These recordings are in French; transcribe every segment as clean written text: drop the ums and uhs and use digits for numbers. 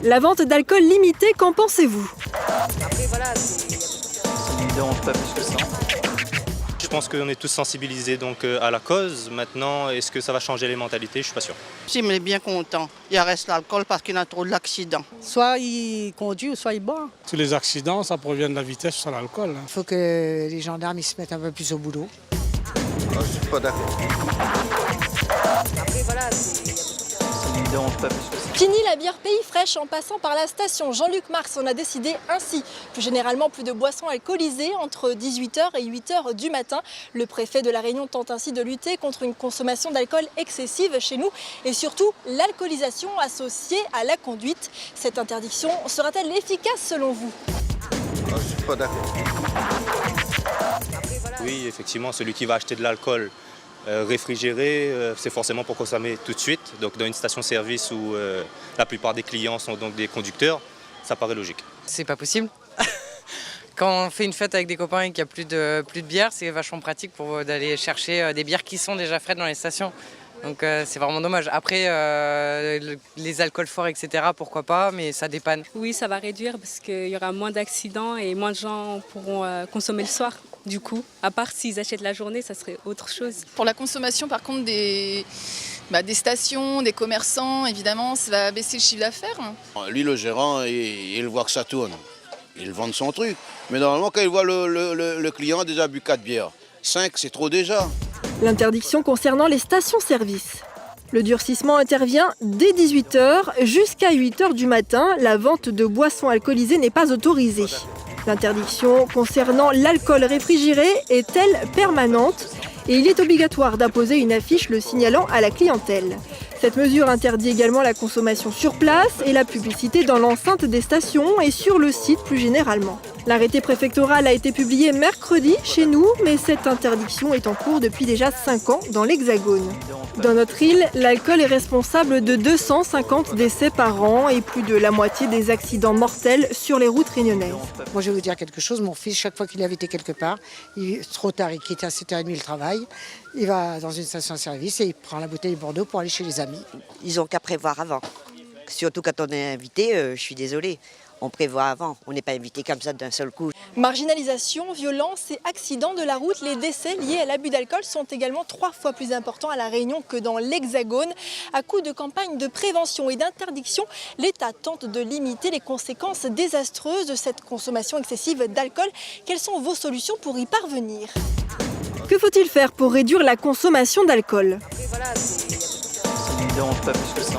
La vente d'alcool limitée, qu'en pensez-vous? Après, voilà, ça ne me dérange pas plus que ça. Je pense qu'on est tous sensibilisés donc à la cause. Maintenant, est-ce que ça va changer les mentalités? Je suis pas sûr. Si, mais bien content. Il reste l'alcool parce qu'il y a trop d'accidents. Soit il conduit ou soit il boit. Tous les accidents, ça provient de la vitesse sur l'alcool. Il faut que les gendarmes ils se mettent un peu plus au boulot. Je ne suis pas d'accord. Après, voilà, Ça ne me dérange pas plus que ça. Fini la bière Pays Fraîche en passant par la station Jean-Luc Marx, on a décidé ainsi. Plus généralement, plus de boissons alcoolisées entre 18h et 8h du matin. Le préfet de La Réunion tente ainsi de lutter contre une consommation d'alcool excessive chez nous et surtout l'alcoolisation associée à la conduite. Cette interdiction sera-t-elle efficace selon vous? Je ne suis pas d'accord. Oui, effectivement, celui qui va acheter de l'alcool réfrigéré, c'est forcément pour consommer tout de suite. Donc dans une station-service où la plupart des clients sont donc des conducteurs, ça paraît logique. C'est pas possible. Quand on fait une fête avec des copains et qu'il n'y a plus de bière, c'est vachement pratique pour d'aller chercher des bières qui sont déjà fraîches dans les stations. Donc c'est vraiment dommage. Après, les alcools forts, etc., pourquoi pas, mais ça dépanne. Oui, ça va réduire parce qu'il y aura moins d'accidents et moins de gens pourront consommer le soir. Du coup, à part s'ils achètent la journée, ça serait autre chose. Pour la consommation, par contre, des stations, des commerçants, évidemment, ça va baisser le chiffre d'affaires. Lui, le gérant, il voit que ça tourne. Il vend son truc. Mais normalement, quand il voit le client a déjà bu 4 bières, 5, c'est trop déjà. L'interdiction concernant les stations-service. Le durcissement intervient dès 18h jusqu'à 8h du matin. La vente de boissons alcoolisées n'est pas autorisée. L'interdiction concernant l'alcool réfrigéré est-elle permanente? Et il est obligatoire d'apposer une affiche le signalant à la clientèle. Cette mesure interdit également la consommation sur place et la publicité dans l'enceinte des stations et sur le site plus généralement. L'arrêté préfectoral a été publié mercredi chez nous, mais cette interdiction est en cours depuis déjà 5 ans dans l'Hexagone. Dans notre île, l'alcool est responsable de 250 décès par an et plus de la moitié des accidents mortels sur les routes réunionnaises. Moi je vais vous dire quelque chose, mon fils, chaque fois qu'il avait été quelque part, trop tard, il quitte à 7h30 le travail, il va dans une station-service et il prend la bouteille Bordeaux pour aller chez les amis. Ils n'ont qu'à prévoir avant. Surtout quand on est invité, je suis désolée. On prévoit avant, on n'est pas invité comme ça d'un seul coup. Marginalisation, violence et accidents de la route, les décès liés à l'abus d'alcool sont également 3 fois plus importants à La Réunion que dans l'Hexagone. À coup de campagnes de prévention et d'interdiction, l'État tente de limiter les conséquences désastreuses de cette consommation excessive d'alcool. Quelles sont vos solutions pour y parvenir? Que faut-il faire pour réduire la consommation d'alcool? Ça ne me dérange pas plus que ça.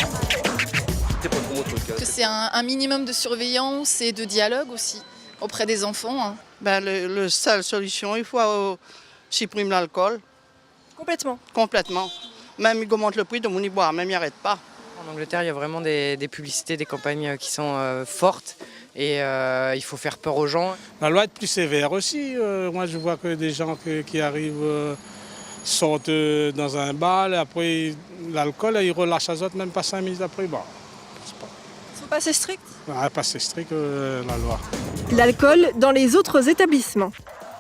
C'est un minimum de surveillance et de dialogue aussi auprès des enfants. La seule solution, il faut supprimer l'alcool. Complètement. Même il augmente le prix, donc on y boit, même il n'arrête pas. En Angleterre, il y a vraiment des publicités, des campagnes qui sont fortes et il faut faire peur aux gens. La loi est plus sévère aussi. Moi, je vois que des gens qui arrivent sortent dans un bar, et après l'alcool, ils relâchent à autres, même pas 5 minutes après. Bon, Pas assez strict. pas assez strict la loi. L'alcool dans les autres établissements.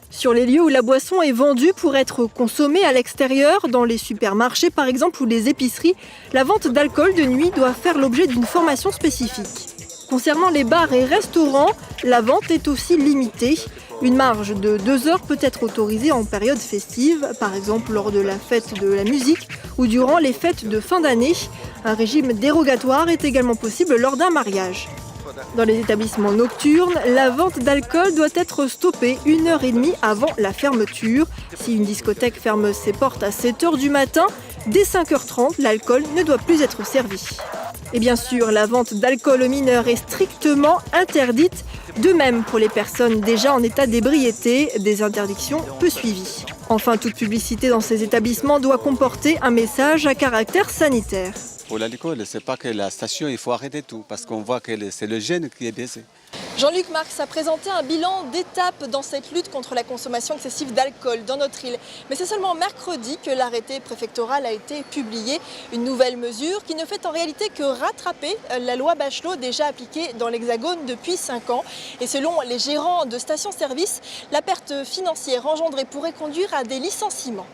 Sur les lieux où la boisson est vendue pour être consommée à l'extérieur, dans les supermarchés par exemple ou les épiceries, la vente d'alcool de nuit doit faire l'objet d'une formation spécifique. Concernant les bars et restaurants, la vente est aussi limitée. Une marge de 2 heures peut être autorisée en période festive, par exemple lors de la fête de la musique ou durant les fêtes de fin d'année. Un régime dérogatoire est également possible lors d'un mariage. Dans les établissements nocturnes, la vente d'alcool doit être stoppée 1h30 avant la fermeture. Si une discothèque ferme ses portes à 7h du matin, dès 5h30, l'alcool ne doit plus être servi. Et bien sûr, la vente d'alcool aux mineurs est strictement interdite. De même pour les personnes déjà en état d'ébriété, des interdictions peu suivies. Enfin, toute publicité dans ces établissements doit comporter un message à caractère sanitaire. Pour l'alcool, c'est pas que la station, il faut arrêter tout, parce qu'on voit que c'est le gène qui est baissé. Jean-Luc Marx a présenté un bilan d'étape dans cette lutte contre la consommation excessive d'alcool dans notre île. Mais c'est seulement mercredi que l'arrêté préfectoral a été publié. Une nouvelle mesure qui ne fait en réalité que rattraper la loi Bachelot déjà appliquée dans l'Hexagone depuis 5 ans. Et selon les gérants de stations-service, la perte financière engendrée pourrait conduire à des licenciements.